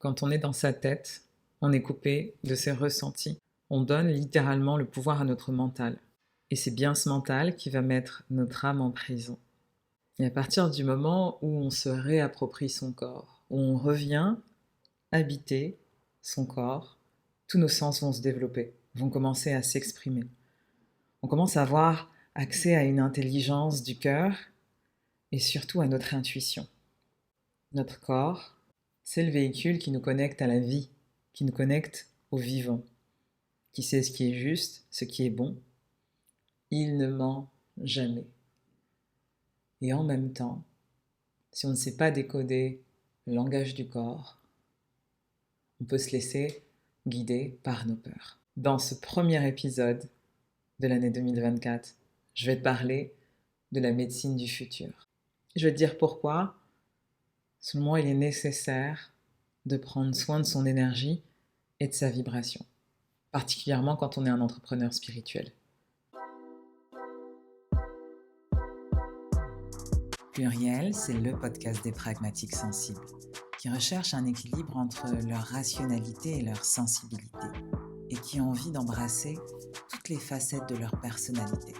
Quand on est dans sa tête, on est coupé de ses ressentis. On donne littéralement le pouvoir à notre mental. Et c'est bien ce mental qui va mettre notre âme en prison. Et à partir du moment où on se réapproprie son corps, où on revient habiter son corps, tous nos sens vont se développer, vont commencer à s'exprimer. On commence à avoir accès à une intelligence du cœur et surtout à notre intuition. Notre corps, c'est le véhicule qui nous connecte à la vie, qui nous connecte au vivant, qui sait ce qui est juste, ce qui est bon. Il ne ment jamais. Et en même temps, si on ne sait pas décoder le langage du corps, on peut se laisser guider par nos peurs. Dans ce premier épisode de l'année 2024, je vais te parler de la médecine du futur. Je vais te dire pourquoi, selon moi, il est nécessaire de prendre soin de son énergie et de sa vibration, particulièrement quand on est un entrepreneur spirituel. Pluriel, c'est le podcast des pragmatiques sensibles, qui recherchent un équilibre entre leur rationalité et leur sensibilité, et qui ont envie d'embrasser toutes les facettes de leur personnalité.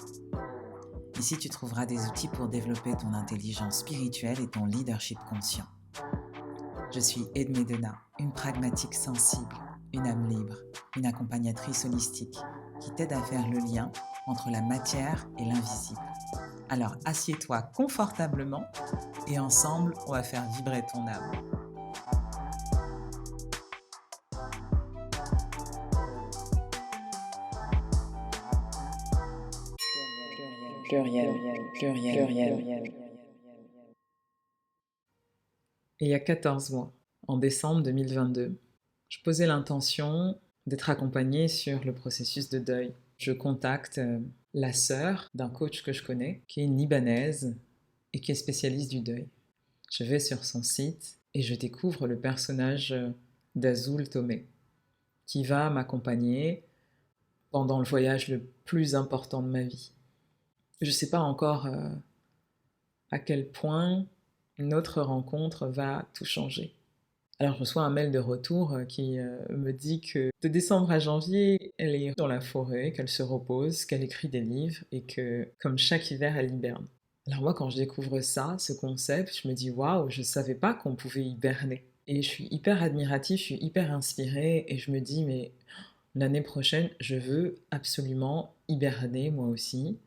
Ici, tu trouveras des outils pour développer ton intelligence spirituelle et ton leadership conscient. Je suis Edmé Dena, une pragmatique sensible, une âme libre, une accompagnatrice holistique qui t'aide à faire le lien entre la matière et l'invisible. Alors assieds-toi confortablement et ensemble, on va faire vibrer ton âme. Pluriel. Il y a 14 mois, en décembre 2022, je posais l'intention d'être accompagnée sur le processus de deuil. Je contacte la sœur d'un coach que je connais, qui est une Libanaise et qui est spécialiste du deuil. Je vais sur son site et je découvre le personnage d'Azul Tomé, qui va m'accompagner pendant le voyage le plus important de ma vie. Je ne sais pas encore à quel point notre rencontre va tout changer. Alors je reçois un mail de retour qui me dit que de décembre à janvier, elle est dans la forêt, qu'elle se repose, qu'elle écrit des livres et que, comme chaque hiver, elle hiberne. Alors moi, quand je découvre ça, ce concept, je me dis waouh, je ne savais pas qu'on pouvait hiberner. Et je suis hyper admirative, je suis hyper inspirée et je me dis mais l'année prochaine, je veux absolument hiberner moi aussi,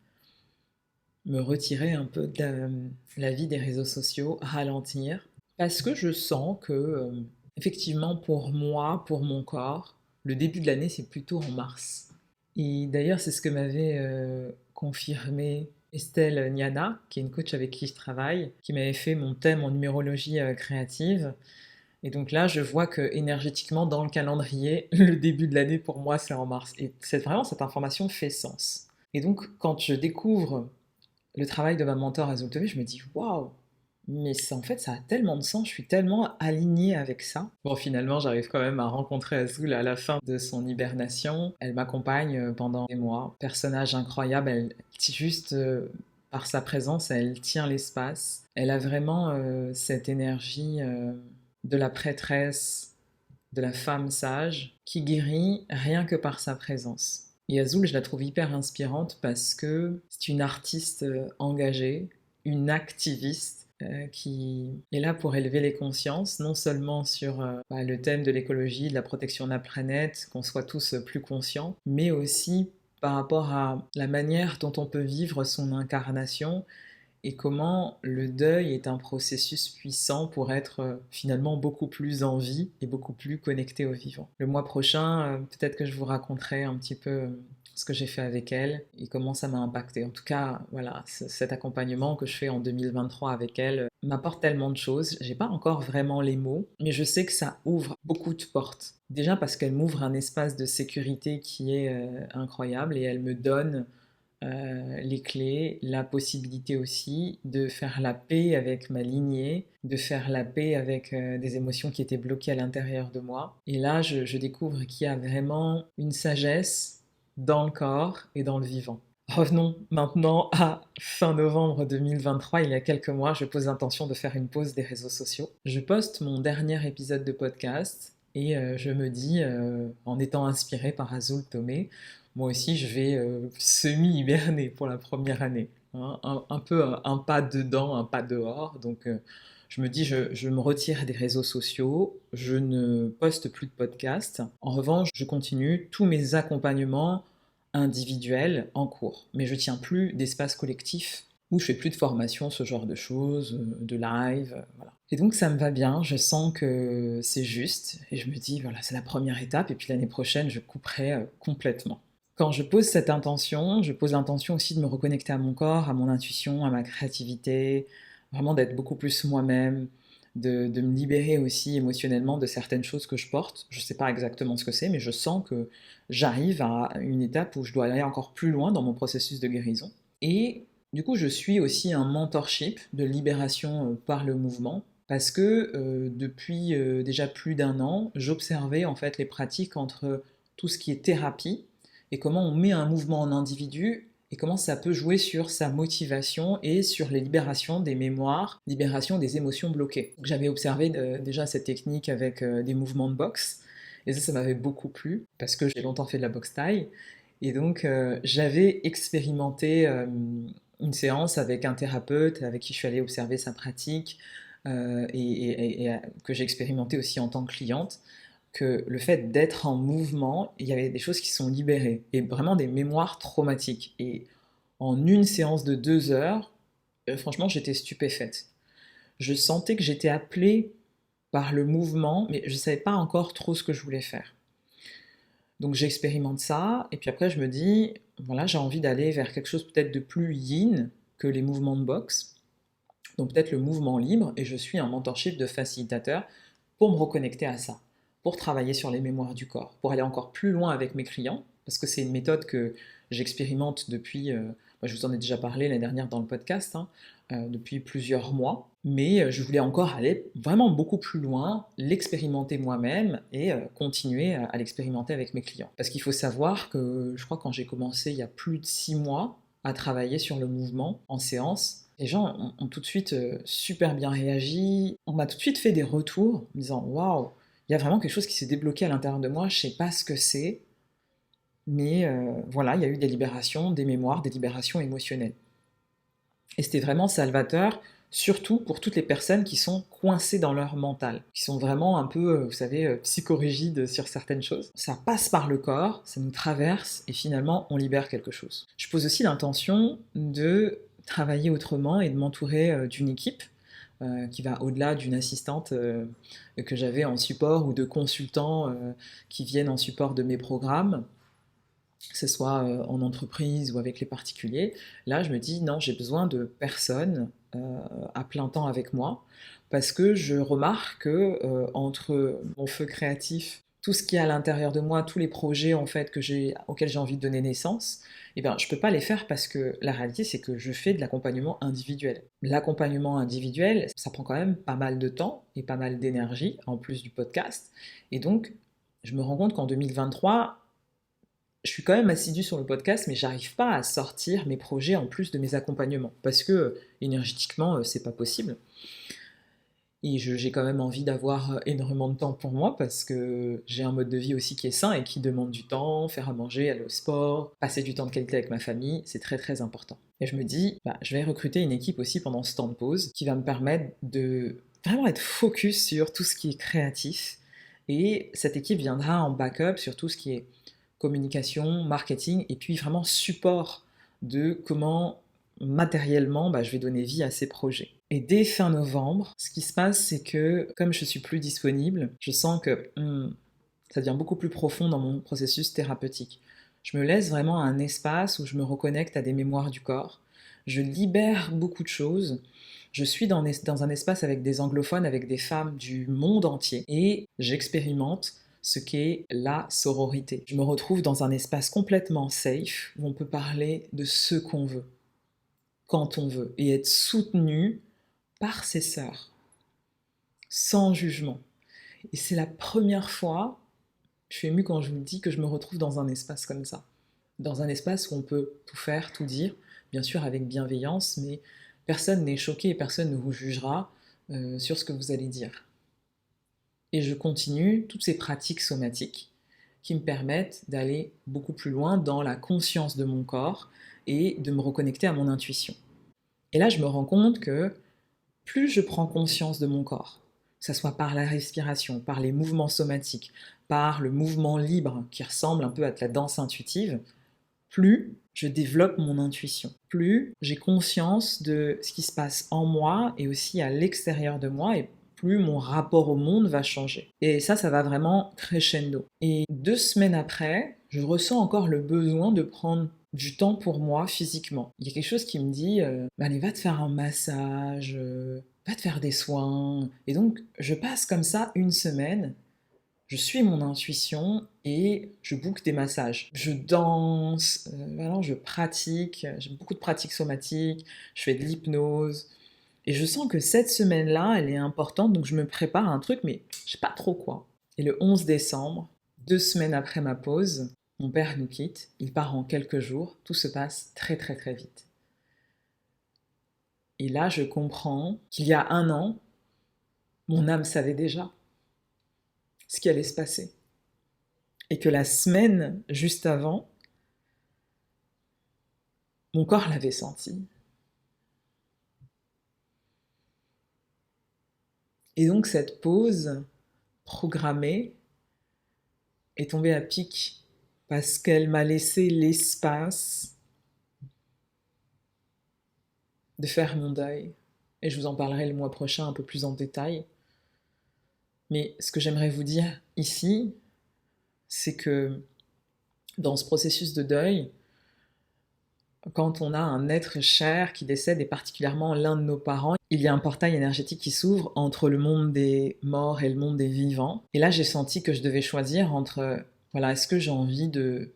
me retirer un peu de la vie des réseaux sociaux, ralentir, parce que je sens que, effectivement, pour moi, pour mon corps, le début de l'année, c'est plutôt en mars. Et d'ailleurs, c'est ce que m'avait confirmé Estelle Niana, qui est une coach avec qui je travaille, qui m'avait fait mon thème en numérologie créative. Et donc là, je vois que énergétiquement, dans le calendrier, le début de l'année, pour moi, c'est en mars. Et vraiment, cette information fait sens. Et donc, quand je découvre le travail de ma mentor Azul Tomé, je me dis waouh, mais ça, en fait, ça a tellement de sens, je suis tellement alignée avec ça. Bon, finalement, j'arrive quand même à rencontrer Azul à la fin de son hibernation. Elle m'accompagne pendant des mois. Personnage incroyable, elle juste par sa présence, elle tient l'espace. Elle a vraiment cette énergie de la prêtresse, de la femme sage, qui guérit rien que par sa présence. Et Azul, je la trouve hyper inspirante parce que c'est une artiste engagée, une activiste qui est là pour élever les consciences, non seulement sur le thème de l'écologie, de la protection de la planète, qu'on soit tous plus conscients, mais aussi par rapport à la manière dont on peut vivre son incarnation et comment le deuil est un processus puissant pour être finalement beaucoup plus en vie et beaucoup plus connecté au vivant. Le mois prochain, peut-être que je vous raconterai un petit peu ce que j'ai fait avec elle et comment ça m'a impacté. En tout cas, voilà, cet accompagnement que je fais en 2023 avec elle m'apporte tellement de choses. J'ai pas encore vraiment les mots, mais je sais que ça ouvre beaucoup de portes. Déjà parce qu'elle m'ouvre un espace de sécurité qui est incroyable et elle me donne les clés, la possibilité aussi de faire la paix avec ma lignée, de faire la paix avec des émotions qui étaient bloquées à l'intérieur de moi. Et là, je découvre qu'il y a vraiment une sagesse dans le corps et dans le vivant. Revenons maintenant à fin novembre 2023. Il y a quelques mois, je pose l'intention de faire une pause des réseaux sociaux. Je poste mon dernier épisode de podcast et je me dis, en étant inspirée par Azul Tomé, moi aussi je vais semi-hiberner pour la première année, hein. Un peu un pas dedans, un pas dehors. Donc je me dis, je me retire des réseaux sociaux, je ne poste plus de podcast. En revanche, je continue tous mes accompagnements individuel en cours. Mais je tiens plus d'espace collectif où je fais plus de formation, ce genre de choses, de live, voilà. Et donc ça me va bien, je sens que c'est juste, et je me dis, voilà, c'est la première étape, et puis l'année prochaine, je couperai complètement. Quand je pose cette intention, je pose l'intention aussi de me reconnecter à mon corps, à mon intuition, à ma créativité, vraiment d'être beaucoup plus moi-même, de me libérer aussi émotionnellement de certaines choses que je porte. Je ne sais pas exactement ce que c'est, mais je sens que j'arrive à une étape où je dois aller encore plus loin dans mon processus de guérison. Et du coup, je suis aussi un mentorship de libération par le mouvement, parce que depuis déjà plus d'un an, j'observais en fait les pratiques entre tout ce qui est thérapie et comment on met un mouvement en individu et comment ça peut jouer sur sa motivation et sur les libérations des mémoires, libération des émotions bloquées. J'avais observé déjà cette technique avec des mouvements de boxe, et ça m'avait beaucoup plu, parce que j'ai longtemps fait de la boxe thaï, et donc j'avais expérimenté une séance avec un thérapeute avec qui je suis allée observer sa pratique, et que j'ai expérimenté aussi en tant que cliente, que le fait d'être en mouvement, il y avait des choses qui sont libérées, et vraiment des mémoires traumatiques. Et en une séance de 2 heures, franchement, j'étais stupéfaite. Je sentais que j'étais appelée par le mouvement, mais je ne savais pas encore trop ce que je voulais faire. Donc j'expérimente ça, et puis après je me dis, voilà, j'ai envie d'aller vers quelque chose peut-être de plus yin que les mouvements de boxe, donc peut-être le mouvement libre, et je suis un mentorship de facilitateur pour me reconnecter à ça, pour travailler sur les mémoires du corps, pour aller encore plus loin avec mes clients, parce que c'est une méthode que j'expérimente depuis, je vous en ai déjà parlé l'année dernière dans le podcast, hein, depuis plusieurs mois, mais je voulais encore aller vraiment beaucoup plus loin, l'expérimenter moi-même et continuer à l'expérimenter avec mes clients. Parce qu'il faut savoir que je crois que quand j'ai commencé il y a plus de 6 mois à travailler sur le mouvement en séance, les gens ont tout de suite super bien réagi. On m'a tout de suite fait des retours en me disant waouh, il y a vraiment quelque chose qui s'est débloqué à l'intérieur de moi, je sais pas ce que c'est, mais voilà, il y a eu des libérations, des mémoires, des libérations émotionnelles. Et c'était vraiment salvateur, surtout pour toutes les personnes qui sont coincées dans leur mental, qui sont vraiment un peu, vous savez, psychorigides sur certaines choses. Ça passe par le corps, ça nous traverse, et finalement, on libère quelque chose. Je pose aussi l'intention de travailler autrement et de m'entourer d'une équipe qui va au-delà d'une assistante que j'avais en support ou de consultants qui viennent en support de mes programmes, que ce soit en entreprise ou avec les particuliers. Là, je me dis, non, j'ai besoin de personnes à plein temps avec moi, parce que je remarque que entre mon feu créatif, tout ce qui est à l'intérieur de moi, tous les projets en fait auxquels j'ai envie de donner naissance, eh ben, je peux pas les faire parce que la réalité c'est que je fais de l'accompagnement individuel. L'accompagnement individuel, ça prend quand même pas mal de temps et pas mal d'énergie en plus du podcast. Et donc, je me rends compte qu'en 2023, je suis quand même assidue sur le podcast, mais j'arrive pas à sortir mes projets en plus de mes accompagnements, parce que énergétiquement, c'est pas possible. Et j'ai quand même envie d'avoir énormément de temps pour moi, parce que j'ai un mode de vie aussi qui est sain et qui demande du temps, faire à manger, aller au sport, passer du temps de qualité avec ma famille, c'est très très important. Et je me dis, bah, je vais recruter une équipe aussi pendant ce temps de pause, qui va me permettre de vraiment être focus sur tout ce qui est créatif, et cette équipe viendra en backup sur tout ce qui est communication, marketing, et puis vraiment support de comment matériellement bah, je vais donner vie à ces projets. Et dès fin novembre, ce qui se passe, c'est que comme je suis plus disponible, je sens que ça devient beaucoup plus profond dans mon processus thérapeutique. Je me laisse vraiment un espace où je me reconnecte à des mémoires du corps. Je libère beaucoup de choses. Je suis dans un espace avec des anglophones, avec des femmes du monde entier, et j'expérimente ce qu'est la sororité. Je me retrouve dans un espace complètement safe où on peut parler de ce qu'on veut, quand on veut, et être soutenu par ses sœurs, sans jugement. Et c'est la première fois, je suis émue quand je vous le dis, que je me retrouve dans un espace comme ça. dans un espace où on peut tout faire, tout dire, bien sûr avec bienveillance, mais personne n'est choqué et personne ne vous jugera sur ce que vous allez dire. Et je continue toutes ces pratiques somatiques qui me permettent d'aller beaucoup plus loin dans la conscience de mon corps et de me reconnecter à mon intuition. Et là, je me rends compte que plus je prends conscience de mon corps, que ce soit par la respiration, par les mouvements somatiques, par le mouvement libre qui ressemble un peu à de la danse intuitive, plus je développe mon intuition, plus j'ai conscience de ce qui se passe en moi et aussi à l'extérieur de moi, et plus mon rapport au monde va changer. Et ça va vraiment crescendo. Et 2 semaines après, je ressens encore le besoin de prendre du temps pour moi physiquement. Il y a quelque chose qui me dit, allez, va te faire un massage, va te faire des soins. Et donc, je passe comme ça une semaine, je suis mon intuition et je book des massages. Je danse, voilà, je pratique, j'ai beaucoup de pratiques somatiques, je fais de l'hypnose. Et je sens que cette semaine-là, elle est importante, donc je me prépare à un truc, mais je sais pas trop quoi. Et le 11 décembre, 2 semaines après ma pause, mon père nous quitte, il part en quelques jours, tout se passe très très très vite. Et là, je comprends qu'il y a un an, mon âme savait déjà ce qui allait se passer. Et que la semaine juste avant, mon corps l'avait senti. Et donc cette pause programmée est tombée à pic parce qu'elle m'a laissé l'espace de faire mon deuil. Et je vous en parlerai le mois prochain un peu plus en détail. Mais ce que j'aimerais vous dire ici, c'est que dans ce processus de deuil, quand on a un être cher qui décède, et particulièrement l'un de nos parents, il y a un portail énergétique qui s'ouvre entre le monde des morts et le monde des vivants. Et là, j'ai senti que je devais choisir entre, voilà, est-ce que j'ai envie de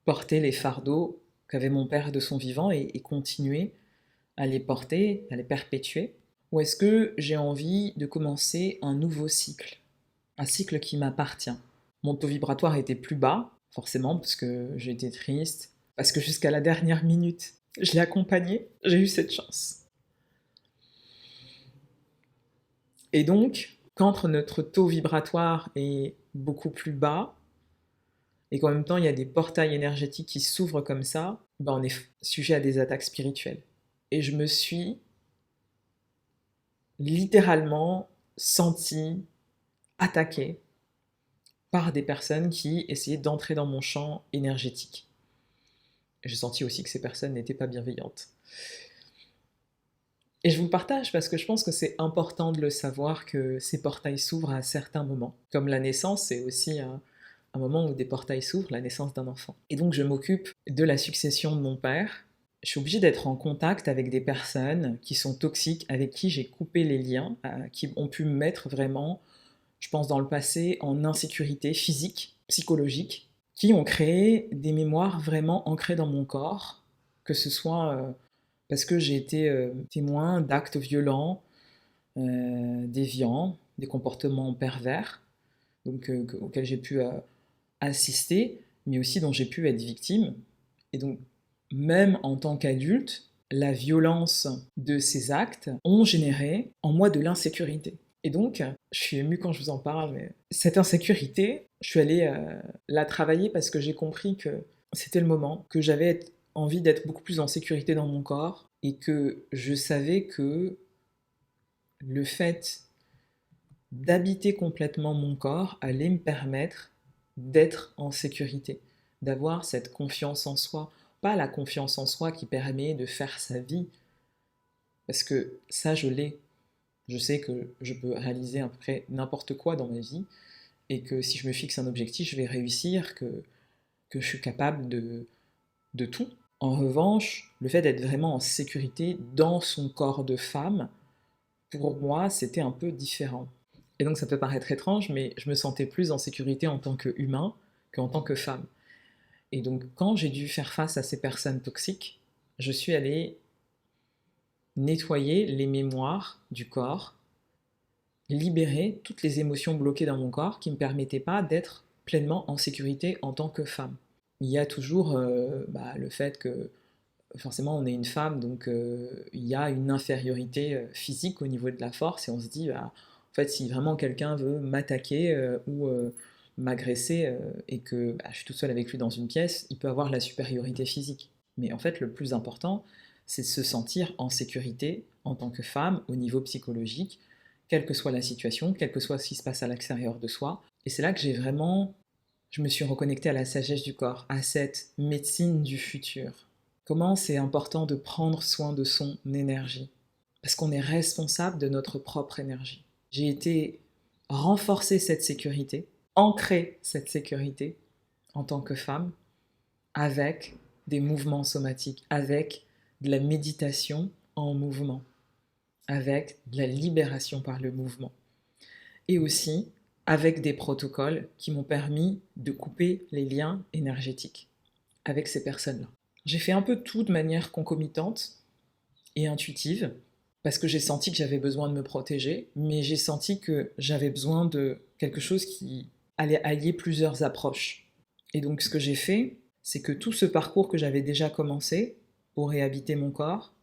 porter les fardeaux qu'avait mon père de son vivant et continuer à les porter, à les perpétuer, ou est-ce que j'ai envie de commencer un nouveau cycle, un cycle qui m'appartient. Mon taux vibratoire était plus bas, forcément, parce que j'étais triste, parce que jusqu'à la dernière minute, je l'ai accompagné, j'ai eu cette chance. Et donc, quand notre taux vibratoire est beaucoup plus bas, et qu'en même temps il y a des portails énergétiques qui s'ouvrent comme ça, ben on est sujet à des attaques spirituelles. Et je me suis littéralement sentie attaquée par des personnes qui essayaient d'entrer dans mon champ énergétique. J'ai senti aussi que ces personnes n'étaient pas bienveillantes. Et je vous le partage parce que je pense que c'est important de le savoir que ces portails s'ouvrent à certains moments. Comme la naissance, c'est aussi un moment où des portails s'ouvrent, la naissance d'un enfant. Et donc je m'occupe de la succession de mon père. Je suis obligée d'être en contact avec des personnes qui sont toxiques, avec qui j'ai coupé les liens, qui ont pu me mettre vraiment, je pense dans le passé, en insécurité physique, psychologique, qui ont créé des mémoires vraiment ancrées dans mon corps, que ce soit parce que j'ai été témoin d'actes violents, déviants, des comportements pervers, donc, auxquels j'ai pu assister, mais aussi dont j'ai pu être victime. Et donc, même en tant qu'adulte, la violence de ces actes ont généré en moi de l'insécurité. Et donc, je suis émue quand je vous en parle, mais cette insécurité, je suis allée la travailler parce que j'ai compris que c'était le moment, que j'avais envie d'être beaucoup plus en sécurité dans mon corps et que je savais que le fait d'habiter complètement mon corps allait me permettre d'être en sécurité, d'avoir cette confiance en soi, pas la confiance en soi qui permet de faire sa vie, parce que ça je l'ai, je sais que je peux réaliser à peu près n'importe quoi dans ma vie, et que si je me fixe un objectif, je vais réussir, que je suis capable de tout. En revanche, le fait d'être vraiment en sécurité dans son corps de femme, pour moi, c'était un peu différent. Et donc ça peut paraître étrange, mais je me sentais plus en sécurité en tant qu'humain qu'en tant que femme. Et donc quand j'ai dû faire face à ces personnes toxiques, je suis allée nettoyer les mémoires du corps, libérer toutes les émotions bloquées dans mon corps qui ne me permettaient pas d'être pleinement en sécurité en tant que femme. il y a toujours le fait que forcément on est une femme, donc il y a une infériorité physique au niveau de la force, et on se dit, en fait, si vraiment quelqu'un veut m'attaquer ou m'agresser et que je suis toute seule avec lui dans une pièce, il peut avoir la supériorité physique. Mais en fait, le plus important, c'est de se sentir en sécurité en tant que femme au niveau psychologique, quelle que soit la situation, quel que soit ce qui se passe à l'extérieur de soi. Et c'est là que je me suis reconnectée à la sagesse du corps, à cette médecine du futur. Comment c'est important de prendre soin de son énergie. Parce qu'on est responsable de notre propre énergie. J'ai été renforcer cette sécurité, ancrer cette sécurité en tant que femme avec des mouvements somatiques, avec de la méditation en mouvement, avec de la libération par le mouvement. Et aussi avec des protocoles qui m'ont permis de couper les liens énergétiques avec ces personnes-là. J'ai fait un peu tout de manière concomitante et intuitive, parce que j'ai senti que j'avais besoin de me protéger, mais j'ai senti que j'avais besoin de quelque chose qui allait allier plusieurs approches. Et donc ce que j'ai fait, c'est que tout ce parcours que j'avais déjà commencé pour réhabiter mon corps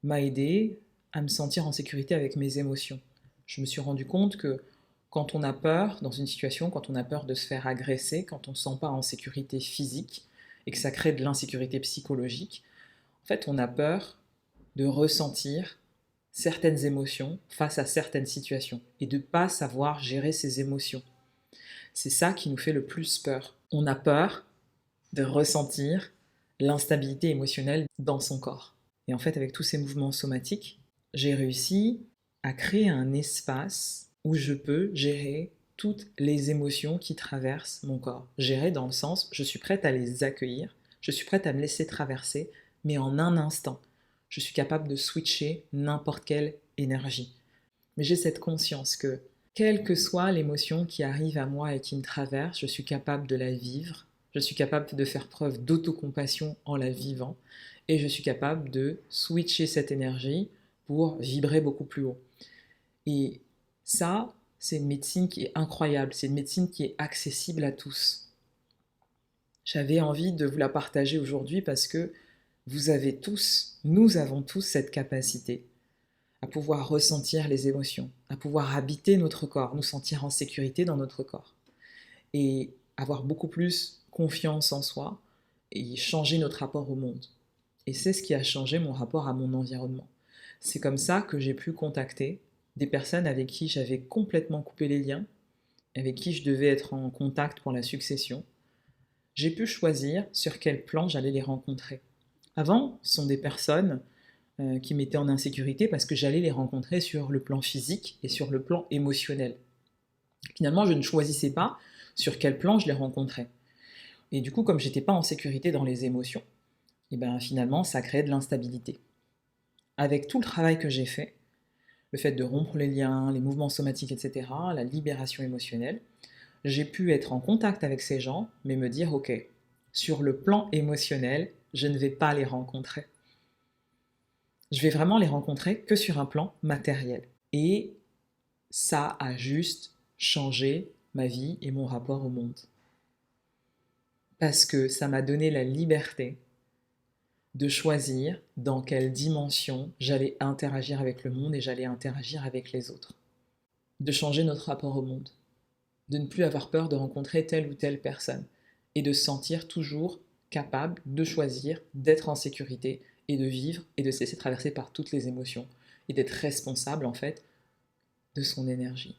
m'a aidé à me sentir en sécurité avec mes émotions. Je me suis rendu compte que quand on a peur dans une situation, quand on a peur de se faire agresser, quand on ne se sent pas en sécurité physique et que ça crée de l'insécurité psychologique, en fait on a peur de ressentir certaines émotions face à certaines situations et de ne pas savoir gérer ces émotions. C'est ça qui nous fait le plus peur. On a peur de ressentir l'instabilité émotionnelle dans son corps. Et en fait, avec tous ces mouvements somatiques, j'ai réussi à créer un espace où je peux gérer toutes les émotions qui traversent mon corps. Gérer dans le sens, je suis prête à les accueillir, je suis prête à me laisser traverser, mais en un instant, je suis capable de switcher n'importe quelle énergie. Mais j'ai cette conscience que, quelle que soit l'émotion qui arrive à moi et qui me traverse, je suis capable de la vivre, je suis capable de faire preuve d'autocompassion en la vivant, et je suis capable de switcher cette énergie pour vibrer beaucoup plus haut. Et ça, c'est une médecine qui est incroyable, c'est une médecine qui est accessible à tous. J'avais envie de vous la partager aujourd'hui parce que vous avez tous, nous avons tous cette capacité à pouvoir ressentir les émotions, à pouvoir habiter notre corps, nous sentir en sécurité dans notre corps et avoir beaucoup plus confiance en soi et changer notre rapport au monde. Et c'est ce qui a changé mon rapport à mon environnement. C'est comme ça que j'ai pu contacter des personnes avec qui j'avais complètement coupé les liens, avec qui je devais être en contact pour la succession. J'ai pu choisir sur quel plan j'allais les rencontrer. Avant, ce sont des personnes qui m'étaient en insécurité parce que j'allais les rencontrer sur le plan physique et sur le plan émotionnel. Finalement, je ne choisissais pas sur quel plan je les rencontrais. Et du coup, comme j'étais pas en sécurité dans les émotions, et ben finalement, ça créait de l'instabilité. Avec tout le travail que j'ai fait, le fait de rompre les liens, les mouvements somatiques, etc., la libération émotionnelle, j'ai pu être en contact avec ces gens, mais me dire, ok, sur le plan émotionnel, je ne vais pas les rencontrer. Je vais vraiment les rencontrer que sur un plan matériel. Et ça a juste changé ma vie et mon rapport au monde. Parce que ça m'a donné la liberté de choisir dans quelle dimension j'allais interagir avec le monde et j'allais interagir avec les autres. De changer notre rapport au monde. De ne plus avoir peur de rencontrer telle ou telle personne. Et de se sentir toujours capable de choisir, d'être en sécurité et de vivre et de se laisser traverser par toutes les émotions. Et d'être responsable en fait de son énergie.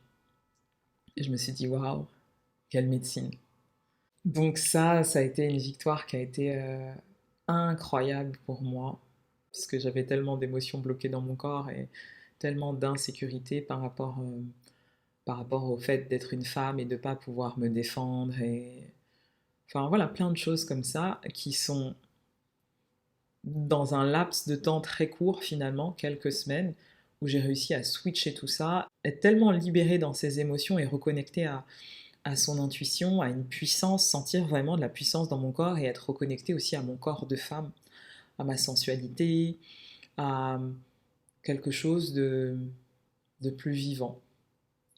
Et je me suis dit, waouh, quelle médecine. Donc ça a été une victoire qui a été incroyable pour moi, parce que j'avais tellement d'émotions bloquées dans mon corps et tellement d'insécurité par rapport au fait d'être une femme et de ne pas pouvoir me défendre. Et... Enfin voilà, plein de choses comme ça qui sont dans un laps de temps très court finalement, quelques semaines, où j'ai réussi à switcher tout ça, être tellement libérée dans ses émotions et reconnectée à son intuition, à une puissance, sentir vraiment de la puissance dans mon corps et être reconnectée aussi à mon corps de femme, à ma sensualité, à quelque chose de plus vivant.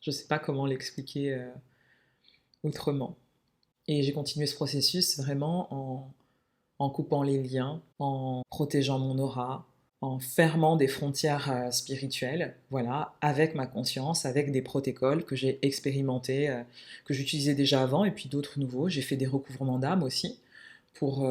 Je ne sais pas comment l'expliquer autrement. Et j'ai continué ce processus vraiment en coupant les liens, en protégeant mon aura, en fermant des frontières spirituelles, voilà, avec ma conscience, avec des protocoles que j'ai expérimentés, que j'utilisais déjà avant, et puis d'autres nouveaux. J'ai fait des recouvrements d'âme aussi, pour,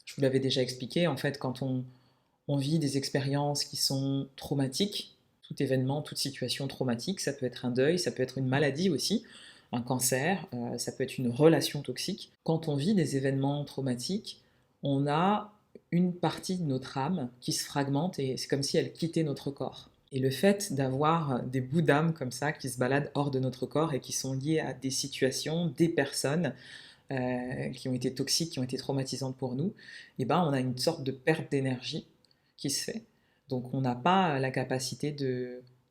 je vous l'avais déjà expliqué, en fait, quand on vit des expériences qui sont traumatiques, tout événement, toute situation traumatique, ça peut être un deuil, ça peut être une maladie aussi, un cancer, ça peut être une relation toxique. Quand on vit des événements traumatiques, on a une partie de notre âme qui se fragmente et c'est comme si elle quittait notre corps. Et le fait d'avoir des bouts d'âme comme ça qui se baladent hors de notre corps et qui sont liés à des situations, des personnes qui ont été toxiques, qui ont été traumatisantes pour nous, et ben on a une sorte de perte d'énergie qui se fait. Donc on n'a pas la capacité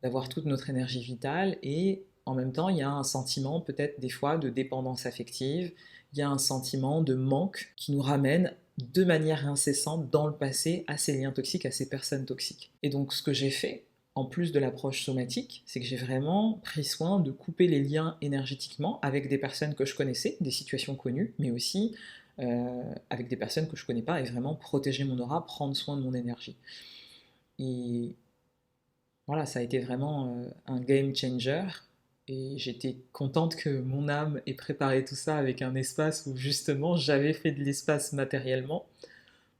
d'avoir toute notre énergie vitale et en même temps il y a un sentiment peut-être des fois de dépendance affective, il y a un sentiment de manque qui nous ramène de manière incessante dans le passé à ces liens toxiques, à ces personnes toxiques. Et donc ce que j'ai fait, en plus de l'approche somatique, c'est que j'ai vraiment pris soin de couper les liens énergétiquement avec des personnes que je connaissais, des situations connues, mais aussi avec des personnes que je ne connais pas et vraiment protéger mon aura, prendre soin de mon énergie. Et voilà, ça a été vraiment un game changer. Et j'étais contente que mon âme ait préparé tout ça avec un espace où justement j'avais fait de l'espace matériellement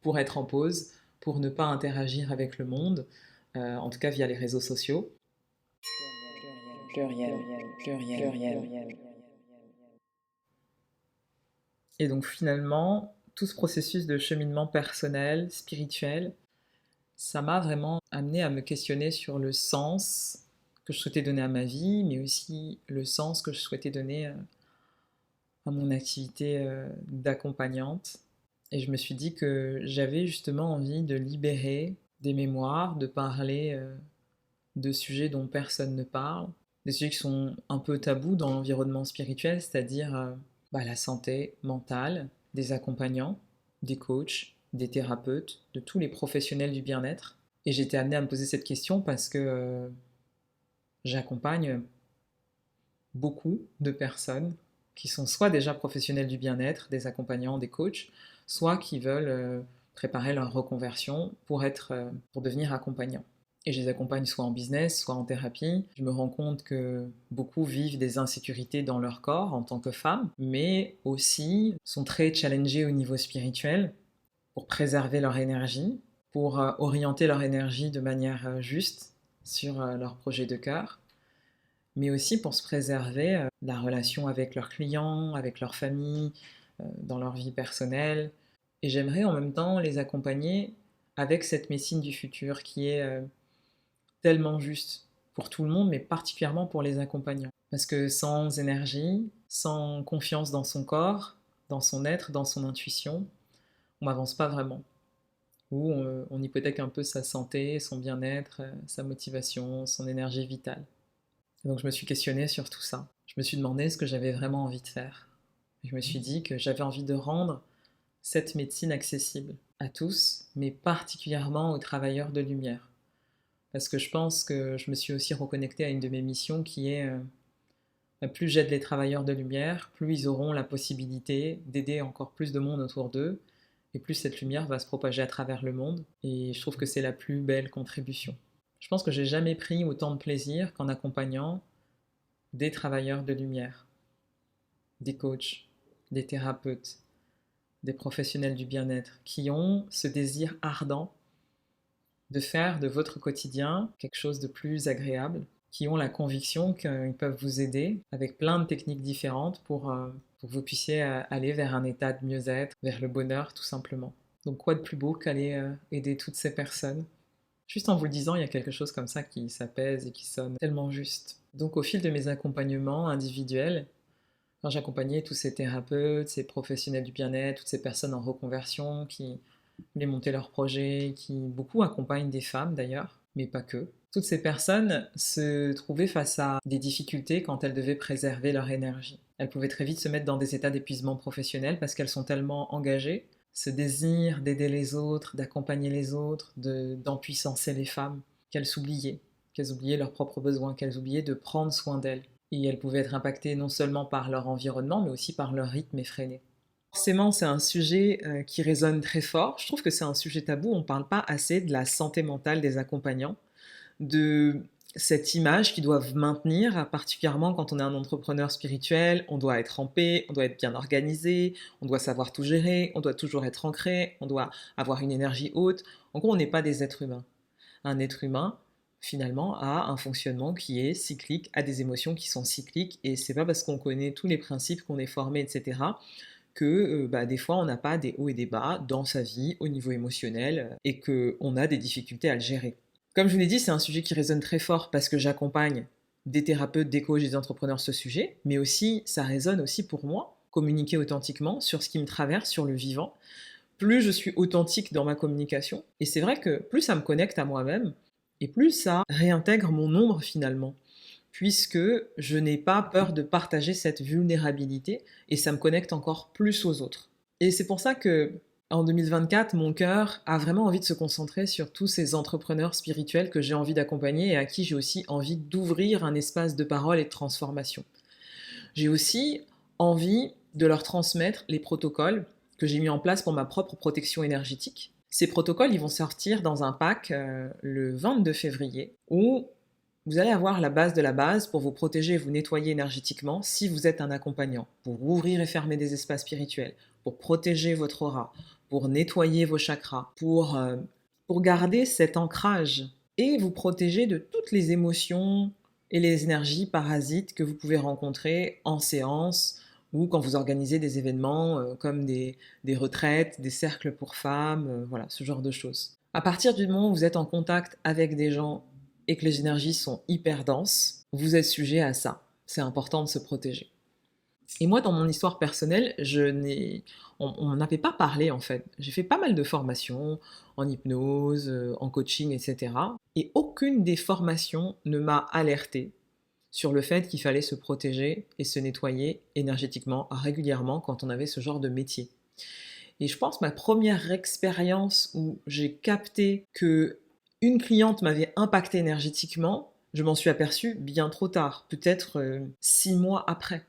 pour être en pause, pour ne pas interagir avec le monde, en tout cas via les réseaux sociaux. Pluriel, pluriel, pluriel, pluriel. Et donc finalement, tout ce processus de cheminement personnel, spirituel, ça m'a vraiment amené à me questionner sur le sens que je souhaitais donner à ma vie, mais aussi le sens que je souhaitais donner à mon activité d'accompagnante. Et je me suis dit que j'avais justement envie de libérer des mémoires, de parler de sujets dont personne ne parle, des sujets qui sont un peu tabous dans l'environnement spirituel, c'est-à-dire la santé mentale, des accompagnants, des coachs, des thérapeutes, de tous les professionnels du bien-être. Et j'étais amenée à me poser cette question parce que j'accompagne beaucoup de personnes qui sont soit déjà professionnels du bien-être, des accompagnants, des coachs, soit qui veulent préparer leur reconversion pour devenir accompagnants. Et je les accompagne soit en business, soit en thérapie. Je me rends compte que beaucoup vivent des insécurités dans leur corps en tant que femmes, mais aussi sont très challengés au niveau spirituel pour préserver leur énergie, pour orienter leur énergie de manière juste sur leur projet de cœur, mais aussi pour se préserver la relation avec leurs clients, avec leur famille, dans leur vie personnelle. Et j'aimerais en même temps les accompagner avec cette médecine du futur qui est tellement juste pour tout le monde, mais particulièrement pour les accompagnants. Parce que sans énergie, sans confiance dans son corps, dans son être, dans son intuition, on n'avance pas vraiment. Ou on hypothèque un peu sa santé, son bien-être, sa motivation, son énergie vitale. Et donc je me suis questionnée sur tout ça. Je me suis demandé ce que j'avais vraiment envie de faire. Et je me suis dit que j'avais envie de rendre cette médecine accessible à tous, mais particulièrement aux travailleurs de lumière. Parce que je pense que je me suis aussi reconnectée à une de mes missions qui est plus j'aide les travailleurs de lumière, plus ils auront la possibilité d'aider encore plus de monde autour d'eux, et plus cette lumière va se propager à travers le monde. Et je trouve que c'est la plus belle contribution. Je pense que j'ai jamais pris autant de plaisir qu'en accompagnant des travailleurs de lumière, des coachs, des thérapeutes, des professionnels du bien-être, qui ont ce désir ardent de faire de votre quotidien quelque chose de plus agréable, qui ont la conviction qu'ils peuvent vous aider avec plein de techniques différentes pour que vous puissiez aller vers un état de mieux-être, vers le bonheur tout simplement. Donc quoi de plus beau qu'aller aider toutes ces personnes. Juste en vous le disant, il y a quelque chose comme ça qui s'apaise et qui sonne tellement juste. Donc au fil de mes accompagnements individuels, quand j'accompagnais tous ces thérapeutes, ces professionnels du bien-être, toutes ces personnes en reconversion qui voulaient monter leurs projets, qui beaucoup accompagnent des femmes d'ailleurs, mais pas que. Toutes ces personnes se trouvaient face à des difficultés quand elles devaient préserver leur énergie. Elles pouvaient très vite se mettre dans des états d'épuisement professionnel parce qu'elles sont tellement engagées. Ce désir d'aider les autres, d'accompagner les autres, d'empuissancer les femmes, qu'elles oubliaient leurs propres besoins, qu'elles oubliaient de prendre soin d'elles. et elles pouvaient être impactées non seulement par leur environnement, mais aussi par leur rythme effréné. Forcément, c'est un sujet qui résonne très fort. Je trouve que c'est un sujet tabou. On ne parle pas assez de la santé mentale des accompagnants, de cette image qu'ils doivent maintenir, particulièrement quand on est un entrepreneur spirituel. On doit être en paix, on doit être bien organisé, on doit savoir tout gérer, on doit toujours être ancré, on doit avoir une énergie haute. En gros, on n'est pas des êtres humains. Un être humain, finalement, a un fonctionnement qui est cyclique, a des émotions qui sont cycliques, et c'est pas parce qu'on connaît tous les principes, qu'on est formé, etc., que des fois on n'a pas des hauts et des bas dans sa vie au niveau émotionnel et qu'on a des difficultés à le gérer. Comme je vous l'ai dit, c'est un sujet qui résonne très fort parce que j'accompagne des thérapeutes, des coachs, des entrepreneurs sur ce sujet, mais aussi ça résonne aussi pour moi, communiquer authentiquement sur ce qui me traverse, sur le vivant. Plus je suis authentique dans ma communication, et c'est vrai que plus ça me connecte à moi-même, et plus ça réintègre mon ombre finalement, puisque je n'ai pas peur de partager cette vulnérabilité et ça me connecte encore plus aux autres. Et c'est pour ça que en 2024, mon cœur a vraiment envie de se concentrer sur tous ces entrepreneurs spirituels que j'ai envie d'accompagner et à qui j'ai aussi envie d'ouvrir un espace de parole et de transformation. J'ai aussi envie de leur transmettre les protocoles que j'ai mis en place pour ma propre protection énergétique. Ces protocoles, ils vont sortir dans un pack le 22 février où vous allez avoir la base de la base pour vous protéger et vous nettoyer énergétiquement si vous êtes un accompagnant, pour ouvrir et fermer des espaces spirituels, pour protéger votre aura, pour nettoyer vos chakras, pour garder cet ancrage et vous protéger de toutes les émotions et les énergies parasites que vous pouvez rencontrer en séance ou quand vous organisez des événements comme des retraites, des cercles pour femmes, voilà, ce genre de choses. À partir du moment où vous êtes en contact avec des gens et que les énergies sont hyper denses, vous êtes sujet à ça. C'est important de se protéger. Et moi, dans mon histoire personnelle, on n'avait pas parlé en fait. J'ai fait pas mal de formations en hypnose, en coaching, etc. Et aucune des formations ne m'a alertée sur le fait qu'il fallait se protéger et se nettoyer énergétiquement régulièrement quand on avait ce genre de métier. Et je pense que ma première expérience où j'ai capté que une cliente m'avait impacté énergétiquement, je m'en suis aperçue bien trop tard, peut-être 6 mois après.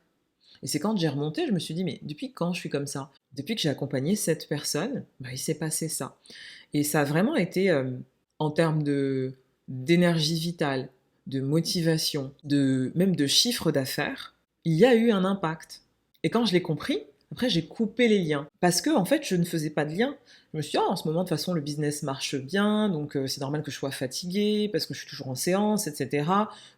Et c'est quand j'ai remonté, je me suis dit, mais depuis quand je suis comme ça? Depuis que j'ai accompagné cette personne, il s'est passé ça. Et ça a vraiment été, en termes d'énergie vitale, de motivation, même de chiffre d'affaires, il y a eu un impact. Et quand je l'ai compris, après j'ai coupé les liens. Parce que en fait, je ne faisais pas de lien. Je me suis dit, oh, en ce moment, de toute façon, le business marche bien, donc c'est normal que je sois fatiguée, parce que je suis toujours en séance, etc.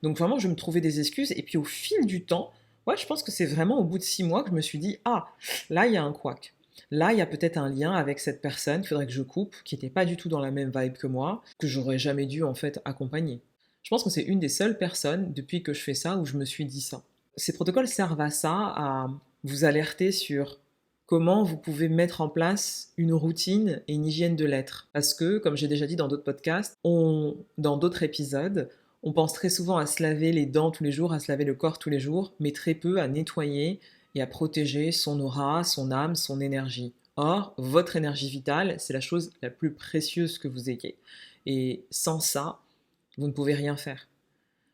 Donc vraiment, je me trouvais des excuses. Et puis au fil du temps, ouais, je pense que c'est vraiment au bout de 6 mois que je me suis dit, ah, là, il y a un couac. Là, il y a peut-être un lien avec cette personne qu'il faudrait que je coupe, qui n'était pas du tout dans la même vibe que moi, que j'aurais jamais dû en fait accompagner. Je pense que c'est une des seules personnes, depuis que je fais ça, où je me suis dit ça. Ces protocoles servent à ça, à vous alerter sur comment vous pouvez mettre en place une routine et une hygiène de l'être. Parce que, comme j'ai déjà dit dans d'autres podcasts, dans d'autres épisodes, on pense très souvent à se laver les dents tous les jours, à se laver le corps tous les jours, mais très peu à nettoyer et à protéger son aura, son âme, son énergie. Or, votre énergie vitale, c'est la chose la plus précieuse que vous ayez. Et sans ça, vous ne pouvez rien faire.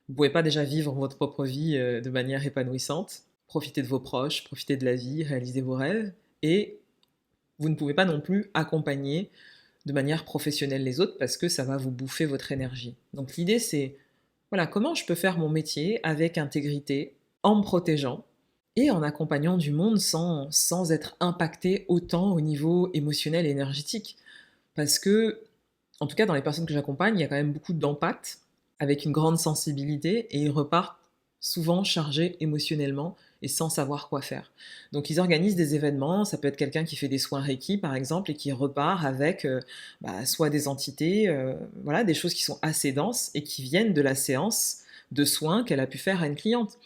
Vous ne pouvez pas déjà vivre votre propre vie de manière épanouissante, profiter de vos proches, profiter de la vie, réaliser vos rêves, et vous ne pouvez pas non plus accompagner de manière professionnelle les autres parce que ça va vous bouffer votre énergie. Donc l'idée c'est, voilà, comment je peux faire mon métier avec intégrité, en me protégeant et en accompagnant du monde sans être impacté autant au niveau émotionnel et énergétique. Parce que, en tout cas dans les personnes que j'accompagne, il y a quand même beaucoup d'empathie, avec une grande sensibilité, et ils repartent souvent chargés émotionnellement et sans savoir quoi faire. Donc ils organisent des événements, ça peut être quelqu'un qui fait des soins Reiki par exemple et qui repart avec soit des entités, voilà, des choses qui sont assez denses et qui viennent de la séance de soins qu'elle a pu faire à une cliente.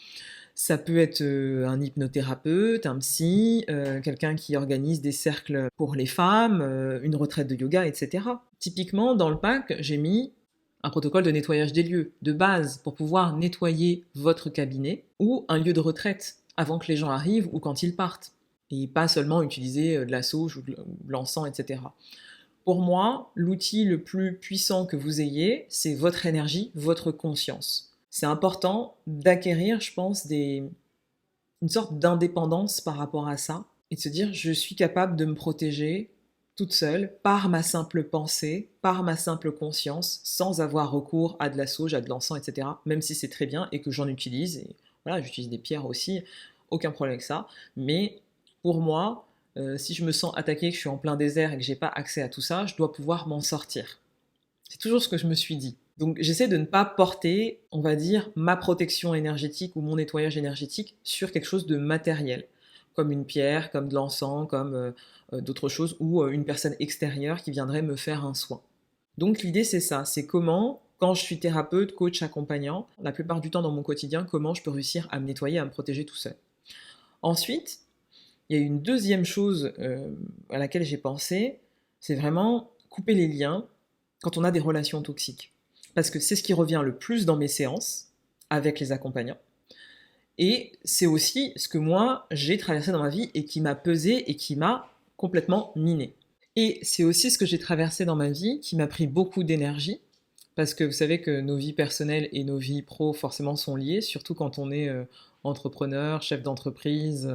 Ça peut être un hypnothérapeute, un psy, quelqu'un qui organise des cercles pour les femmes, une retraite de yoga, etc. Typiquement, dans le pack, j'ai mis un protocole de nettoyage des lieux, de base, pour pouvoir nettoyer votre cabinet ou un lieu de retraite avant que les gens arrivent ou quand ils partent. Et pas seulement utiliser de la sauge ou de l'encens, etc. Pour moi, l'outil le plus puissant que vous ayez, c'est votre énergie, votre conscience. C'est important d'acquérir, je pense, une sorte d'indépendance par rapport à ça et de se dire je suis capable de me protéger toute seule par ma simple pensée, par ma simple conscience, sans avoir recours à de la sauge, à de l'encens, etc. Même si c'est très bien et que j'en utilise, et voilà, j'utilise des pierres aussi, aucun problème avec ça. Mais pour moi, si je me sens attaquée, que je suis en plein désert et que j'ai pas accès à tout ça, je dois pouvoir m'en sortir. C'est toujours ce que je me suis dit. Donc j'essaie de ne pas porter, on va dire, ma protection énergétique ou mon nettoyage énergétique sur quelque chose de matériel, comme une pierre, comme de l'encens, comme d'autres choses, ou une personne extérieure qui viendrait me faire un soin. Donc l'idée c'est ça, c'est comment, quand je suis thérapeute, coach, accompagnant, la plupart du temps dans mon quotidien, comment je peux réussir à me nettoyer, à me protéger tout seul. Ensuite, il y a une deuxième chose à laquelle j'ai pensé, c'est vraiment couper les liens quand on a des relations toxiques. Parce que c'est ce qui revient le plus dans mes séances avec les accompagnants. Et c'est aussi ce que moi, j'ai traversé dans ma vie et qui m'a pesé et qui m'a complètement miné. Et c'est aussi ce que j'ai traversé dans ma vie qui m'a pris beaucoup d'énergie. Parce que vous savez que nos vies personnelles et nos vies pro forcément sont liées, surtout quand on est entrepreneur, chef d'entreprise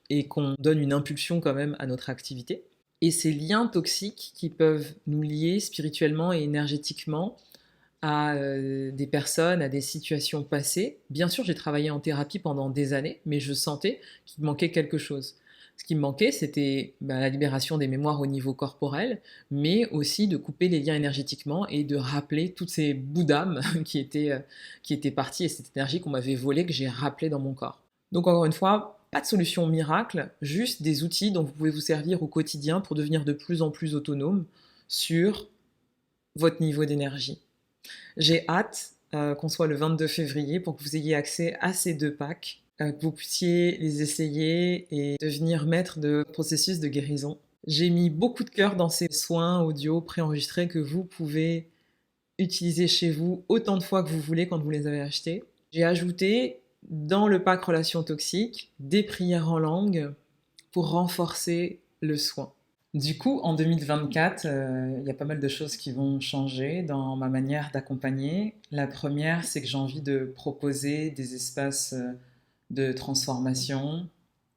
et qu'on donne une impulsion quand même à notre activité. Et ces liens toxiques qui peuvent nous lier spirituellement et énergétiquement à des personnes, à des situations passées. Bien sûr, j'ai travaillé en thérapie pendant des années, mais je sentais qu'il me manquait quelque chose. Ce qui me manquait, c'était la libération des mémoires au niveau corporel, mais aussi de couper les liens énergétiquement et de rappeler toutes ces bouts d'âme qui étaient partis et cette énergie qu'on m'avait volée, que j'ai rappelée dans mon corps. Donc encore une fois, pas de solution miracle, juste des outils dont vous pouvez vous servir au quotidien pour devenir de plus en plus autonome sur votre niveau d'énergie. J'ai hâte qu'on soit le 22 février pour que vous ayez accès à ces 2 packs, que vous puissiez les essayer et devenir maître de processus de guérison. J'ai mis beaucoup de cœur dans ces soins audio préenregistrés que vous pouvez utiliser chez vous autant de fois que vous voulez quand vous les avez achetés. J'ai ajouté dans le pack Relations toxiques des prières en langue pour renforcer le soin. Du coup, en 2024, il y a pas mal de choses qui vont changer dans ma manière d'accompagner. La première, c'est que j'ai envie de proposer des espaces de transformation,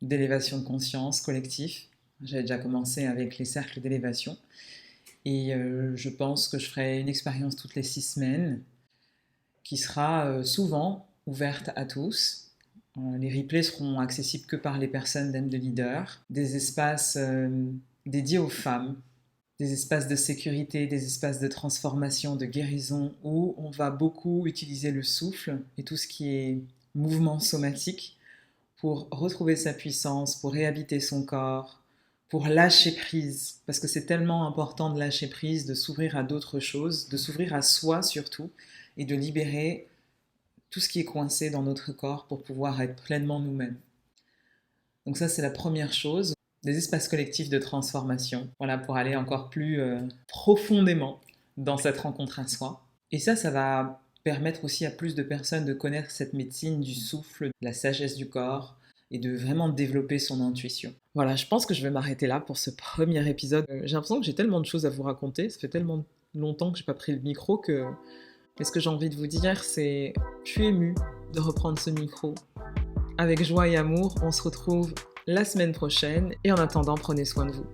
d'élévation de conscience collectif. J'avais déjà commencé avec les cercles d'élévation. Et je pense que je ferai une expérience toutes les 6 semaines qui sera souvent ouverte à tous. Les replays seront accessibles que par les personnes d'M de Leader. Des espaces dédiés aux femmes, des espaces de sécurité, des espaces de transformation, de guérison, où on va beaucoup utiliser le souffle et tout ce qui est mouvement somatique pour retrouver sa puissance, pour réhabiter son corps, pour lâcher prise, parce que c'est tellement important de lâcher prise, de s'ouvrir à d'autres choses, de s'ouvrir à soi surtout, et de libérer tout ce qui est coincé dans notre corps pour pouvoir être pleinement nous-mêmes. Donc ça, c'est la première chose. Des espaces collectifs de transformation, voilà, pour aller encore plus profondément dans cette rencontre à soi. Et ça va permettre aussi à plus de personnes de connaître cette médecine du souffle, de la sagesse du corps, et de vraiment développer son intuition. Voilà, je pense que je vais m'arrêter là pour ce premier épisode. J'ai l'impression que j'ai tellement de choses à vous raconter, ça fait tellement longtemps que j'ai pas pris le micro que... Mais ce que j'ai envie de vous dire, c'est... Je suis émue de reprendre ce micro. Avec joie et amour, on se retrouve la semaine prochaine et en attendant, prenez soin de vous.